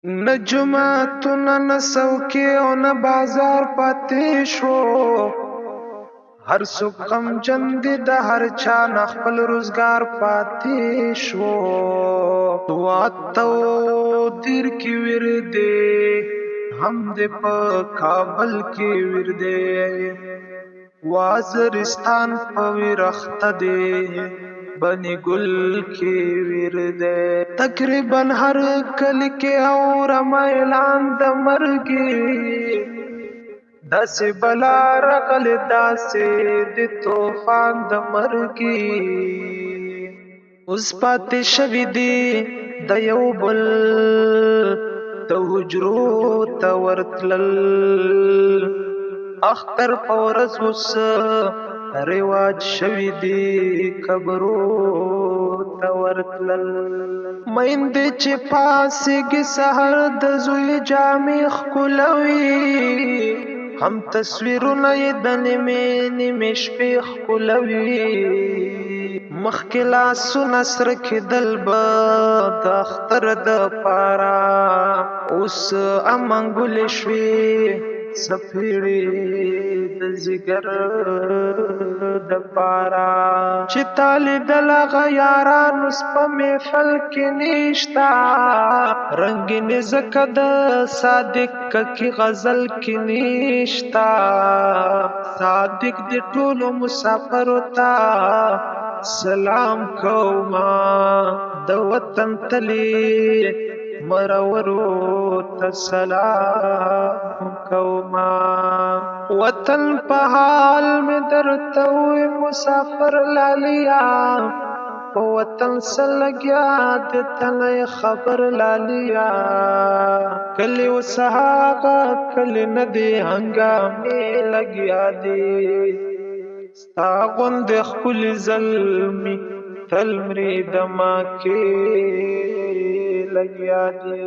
نه جوماتونه نه څوکۍ او نه بازار پاتې شو، هر څوک غمجن دی د هر چا نه خپل روزګار پاتې شو. دواتو دیر کې ویر دی هم د په کابل کې ویر دی، وازرستان په ویرخته دی بني ګل کې ویر دی. تقریبا هر کلی کې اورم اعلان د مرګي، داسې بلا رغلې داسې د طوفان د مرګي. اوس پاتې شوي دي د یو بل د حجرو ته ورتلل، اختر په ورځ اوس رواج شوي دي قبرو ته ورتلل. میندې چې پاسېږي سحر د زوی جامې ښکلوي، هم تصویرونه یې د نیمې نیمې شپې ښکلوي. مخکې لاسونه سره کېدل به د اختر دپاره، اوس امنګولې شوې څپېړې د ځیګر دپاره. چې تا لیدل هغه یاران اوس په محفل کې نشته، رنګینې ځکه د صادق ککي غزل کې نشته. صادق د ټولو مسافرو ته سلام کوما، د وطن تلې مرورو ته سلام کوما. وطن په حال مې درته وې مسافر لالیا، په وطن څه لګیا د تنه خبر لالیا. کلی اوس هغه کلی نه دی هنګامې لګیا دی، ستا غوندې ښکلي زلمي تل مرې دما کې لګیا دی.